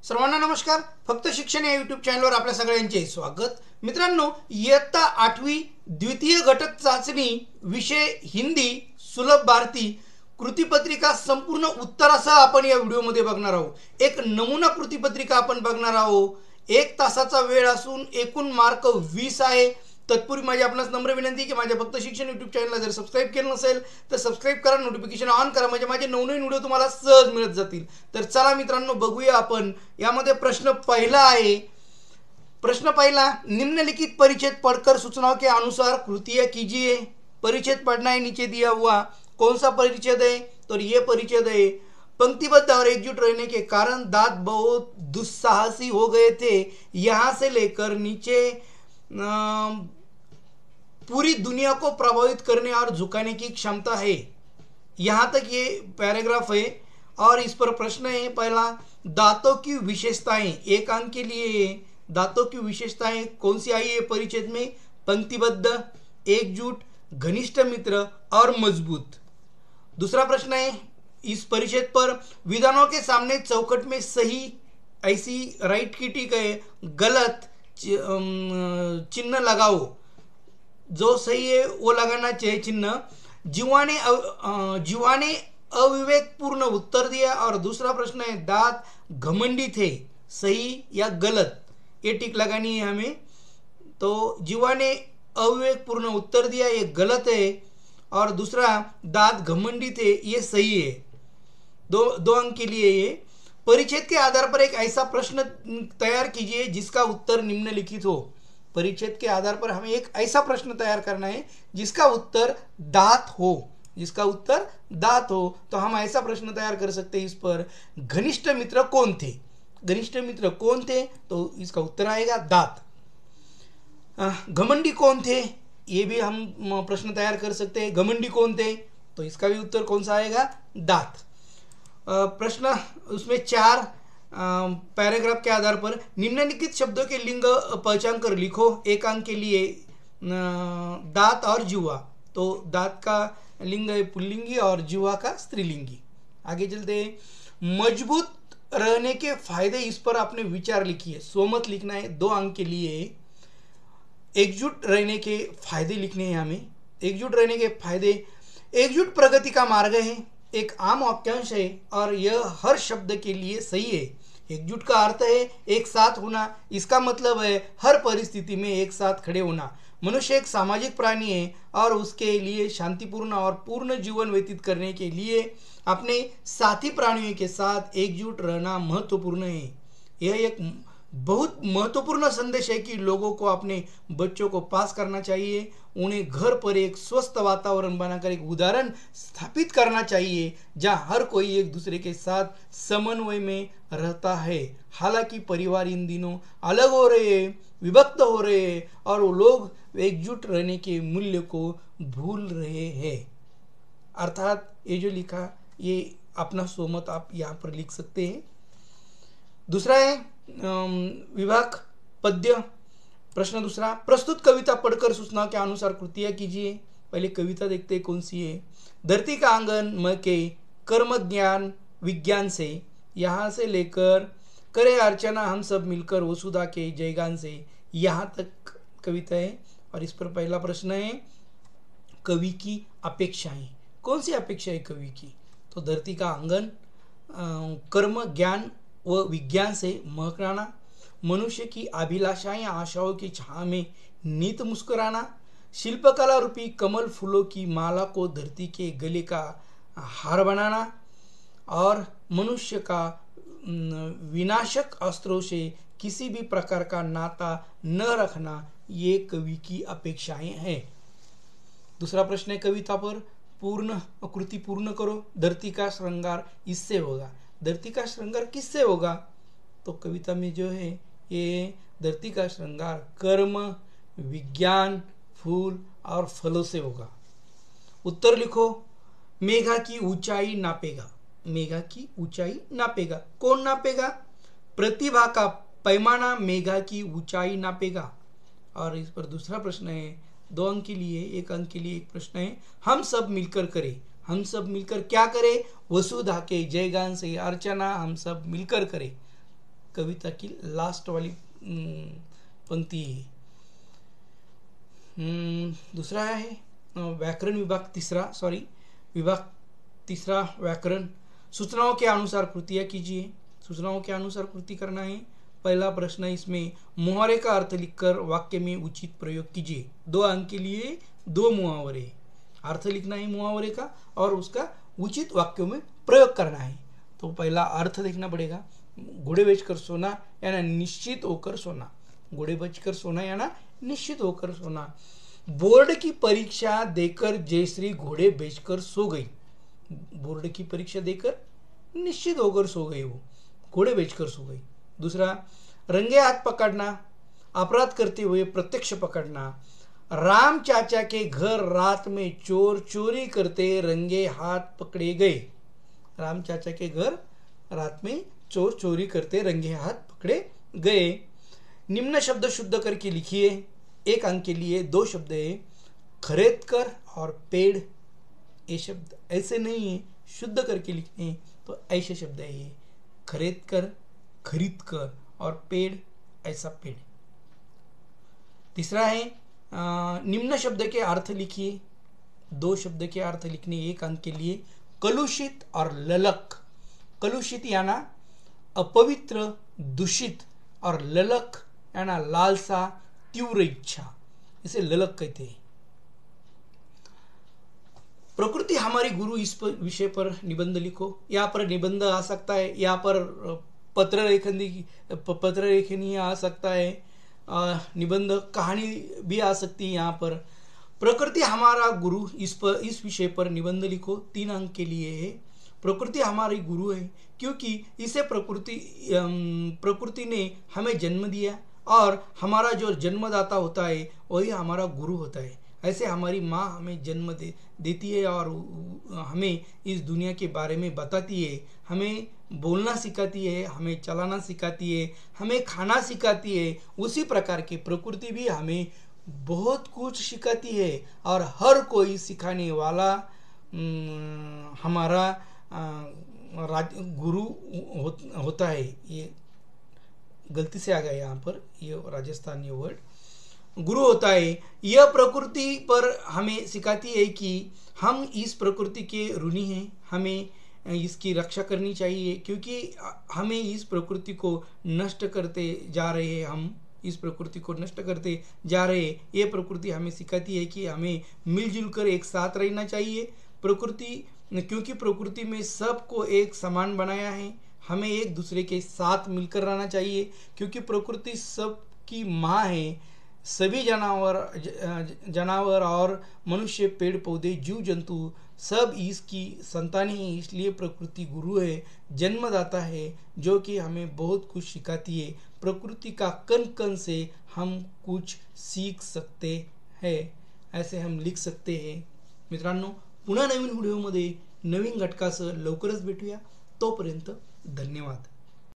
सर्वांना नमस्कार. फक्त शिक्षण या यूट्यूब चॅनलवर आपल्या सगळ्यांचे स्वागत. मित्रांनो, इयत्ता 8वी द्वितीय घटक चाचणी विषय हिंदी सुलभ भारती कृतीपत्रिका संपूर्ण उत्तरासह आपण या व्हिडिओमध्ये बघणार आहोत. एक नमुना कृतीपत्रिका आपण बघणार आहोत. 1 तासाचा वेळ असून एकूण मार्क 20 आहे. तत्पूर्वी माझी आपणास नम्र विनंती की माझ्या फक्त शिक्षण यूट्यूब चॅनलला जर सबस्क्राईब केलं नसेल तर सबस्क्राईब करा, नोटिफिकेशन ऑन करा, म्हणजे माझे नवनवीन व्हिडिओ तुम्हाला सहज मिळत जातील. तर चला मित्रांनो, बघूया आपण. यामध्ये प्रश्न पहिला आहे. प्रश्न पहिला, निम्नलिखित परिच्छेद पढ़कर सूचनाओं के अनुसार कृतियाँ कीजिए. परिच्छेद पढ़ना है, नीचे दिया हुआ. कौन सा परिच्छेद है? तो ये परिच्छेद है. पंक्तिबद्ध और एकजुट रहने के कारण दांत बहुत दुस्साहसी हो गए थे. यहाँ से लेकर नीचे पूरी दुनिया को प्रभावित करने और झुकाने की क्षमता है. यहाँ तक ये पैराग्राफ है. और इस पर प्रश्न है पहला, दांतों की विशेषताएं. 1 अंक के लिए दांतों की विशेषताएं कौन सी आई है परिच्छेद में? पंक्तिबद्ध, एकजुट, घनिष्ठ मित्र और मजबूत. दूसरा प्रश्न है इस परिच्छेद पर, विधानों के सामने चौखट में सही ऐसी राइट की टिक है, गलत चिन्ह लगाओ. जो सही है वो लगाना चाहिए चिन्ह. जीवा ने अविवेकपूर्ण उत्तर दिया. और दूसरा प्रश्न है, दांत घमंडी थे, सही या गलत, ये टिक लगानी है हमें. तो जीवा ने अविवेकपूर्ण उत्तर दिया, ये गलत है. और दूसरा, दांत घमंडी थे, ये सही है. दो अंक के लिए ये. परिच्छेद के आधार पर एक ऐसा प्रश्न तैयार कीजिए जिसका उत्तर निम्नलिखित हो. परिच्छेद के आधार पर हमें एक ऐसा प्रश्न तैयार करना है जिसका उत्तर दांत हो. जिसका उत्तर दांत हो. तो हम ऐसा प्रश्न तैयार कर सकते हैं इस पर, घनिष्ठ मित्र कौन थे? घनिष्ठ मित्र कौन थे? तो इसका उत्तर आएगा दांत. घमंडी कौन थे? ये भी हम प्रश्न तैयार कर सकते हैं. घमंडी कौन थे? तो इसका भी उत्तर कौन सा आएगा? दांत. प्रश्न उसमें 4 पैराग्राफ के आधार पर निम्नलिखित शब्दों के लिंग पहचान कर लिखो. 1 अंक के लिए दांत और जीवा. तो दांत का लिंग है पुल्लिंगी और जीवा का स्त्रीलिंगी. आगे चलते हैं. मजबूत रहने के फायदे, इस पर आपने विचार लिखिए. सोमत लिखना है. 2 अंक के लिए. एकजुट रहने के फायदे लिखने हैं हमें. एकजुट रहने के फायदे, एकजुट प्रगति का मार्ग है, एक आम वाक्यांश है और यह हर शब्द के लिए सही है. एकजुट का अर्थ है एक साथ होना. इसका मतलब है हर परिस्थिति में एक साथ खड़े होना. मनुष्य एक सामाजिक प्राणी है और उसके लिए शांतिपूर्ण और पूर्ण जीवन व्यतीत करने के लिए अपने साथी प्राणियों के साथ एकजुट रहना महत्वपूर्ण है. यह एक बहुत महत्वपूर्ण संदेश है कि लोगों को अपने बच्चों को पास करना चाहिए. उन्हें घर पर एक स्वस्थ वातावरण बनाकर एक उदाहरण स्थापित करना चाहिए जहां हर कोई एक दूसरे के साथ समन्वय में रहता है. हालांकि परिवार इन दिनों अलग हो रहे हैं, विभक्त हो रहे हैं और वो लोग एकजुट रहने के मूल्य को भूल रहे हैं. अर्थात ये जो लिखा, ये अपना सोमत आप यहाँ पर लिख सकते हैं. दूसरा है विभाग पद्य. प्रश्न दूसरा, प्रस्तुत कविता पढ़कर सूचना के अनुसार कृतियाँ कीजिए. पहले कविता देखते हैं कौन सी है. धरती का आंगन महके कर्म ज्ञान विज्ञान से, यहाँ से लेकर करे अर्चना हम सब मिलकर वसुधा के जयगान से, यहाँ तक कविता है. और इस पर पहला प्रश्न है, कवि की अपेक्षाएं. कौन सी अपेक्षा है कवि की? तो धरती का आंगन, कर्म ज्ञान व विज्ञान से महकाना, मनुष्य की अभिलाषाएं आशाओं की छाया में नित मुस्कुराना, शिल्पकला रूपी कमल फूलों की माला को धरती के गले का हार बनाना और मनुष्य का विनाशक अस्त्रों से किसी भी प्रकार का नाता न रखना, ये कवि की अपेक्षाएं हैं. दूसरा प्रश्न है कविता पर, पूर्ण कृति पूर्ण करो. धरती का श्रृंगार इससे होगा. धरती का श्रृंगार किससे होगा? तो कविता में जो है ये धरती का श्रृंगार कर्म, विज्ञान, फूल और फलों से होगा. उत्तर लिखो. मेघा की ऊंचाई नापेगा. मेघा की ऊंचाई नापेगा. कौन नापेगा? प्रतिभा का पैमाना मेघा की ऊंचाई नापेगा. और इस पर दूसरा प्रश्न है, 2 अंक के लिए. 1 अंक के लिए एक प्रश्न है, हम सब मिलकर करें. हम सब मिलकर क्या करें? वसुधा के जयगान से अर्चना हम सब मिलकर करें. कविता की लास्ट वाली पंक्ति है। दूसरा है व्याकरण विभाग तीसरा व्याकरण। सूचनाओं के अनुसार कृतियाँ कीजिए। सूचनाओं के अनुसार कृति करना है। पहला प्रश्न इसमें मुहावरे का अर्थ लिखकर वाक्य में उचित प्रयोग कीजिए। 2 अंक के लिए 2 मुहावरे, अर्थ लिखना है मुहावरे का और उसका उचित वाक्यों में प्रयोग करना है। तो पहला अर्थ देखना पड़ेगा। घोड़े बेचकर सोना याना निश्चित होकर सोना। घोड़े बेचकर सोना याना निश्चित होकर सोना। बोर्ड की परीक्षा देकर जयश्री घोड़े बेचकर सो गई। बोर्ड की परीक्षा देकर निश्चित होकर सो गई, वो घोड़े बेचकर सो गई। दूसरा, रंगे हाथ पकड़ना, अपराध करते हुए प्रत्यक्ष पकड़ना। राम चाचा के घर रात में चोर चोरी करते रंगे हाथ पकड़े गए। राम चाचा के घर रात में चोर चोरी करते रंगे हाथ पकड़े गए। निम्न शब्द शुद्ध करके लिखिए। 1 अंक के लिए 2 शब्द है, खरीद कर और पेड़। ये शब्द ऐसे नहीं है, शुद्ध करके लिखने तो ऐसे शब्द है ये, खरीद कर और पेड़, ऐसा पेड़। तीसरा है निम्न शब्द के अर्थ लिखिए। 2 शब्द के अर्थ लिखने 1 अंक के लिए, कलुषित और ललक। कलुषित याना अपवित्र, दूषित, और ललक याना लालसा, तीव्र इच्छा, इसे ललक कहते हैं। प्रकृति हमारी गुरु, इस विषय पर निबंध लिखो। यहाँ पर निबंध आ सकता है, यहाँ पर पत्र लेखनी आ सकता है, निबंध कहानी भी आ सकती है। यहाँ पर प्रकृति हमारा गुरु, इस विषय पर निबंध लिखो। 3 अंक के लिए है। प्रकृति हमारी गुरु है क्योंकि इसे प्रकृति ने हमें जन्म दिया और हमारा जो जन्मदाता होता है वही हमारा गुरु होता है। ऐसे हमारी माँ हमें जन्म देती है और हमें इस दुनिया के बारे में बताती है, हमें बोलना सिखाती है, हमें चलाना सिखाती है, हमें खाना सिखाती है। उसी प्रकार की प्रकृति भी हमें बहुत कुछ सिखाती है और हर कोई सिखाने वाला हमारा गुरु होता है। ये गलती से आ गया यहाँ पर, ये राजस्थानी वर्ड, गुरु होता है। यह प्रकृति पर हमें सिखाती है कि हम इस प्रकृति के ऋणी हैं, हमें इसकी रक्षा करनी चाहिए क्योंकि हमें इस प्रकृति को नष्ट करते जा रहे हैं। हम इस प्रकृति को नष्ट करते जा रहे हैं। ये प्रकृति हमें सिखाती है कि हमें मिलजुल कर एक साथ रहना चाहिए। क्योंकि प्रकृति में सबको एक समान बनाया है, हमें एक दूसरे के साथ मिलकर रहना चाहिए क्योंकि प्रकृति सबकी माँ है। सभी जानवर और मनुष्य, पेड़ पौधे, जीव जंतु सब इसकी संतान हैं। इसलिए प्रकृति गुरु है, जन्मदाता है, जो कि हमें बहुत कुछ सिखाती है। प्रकृति का कण कण से हम कुछ सीख सकते हैं, ऐसे हम लिख सकते हैं। मित्रांनो, पुन्हा नवीन व्हिडिओमध्ये नवीन घटकासह लवकरच भेटूया। तोपर्यंत धन्यवाद।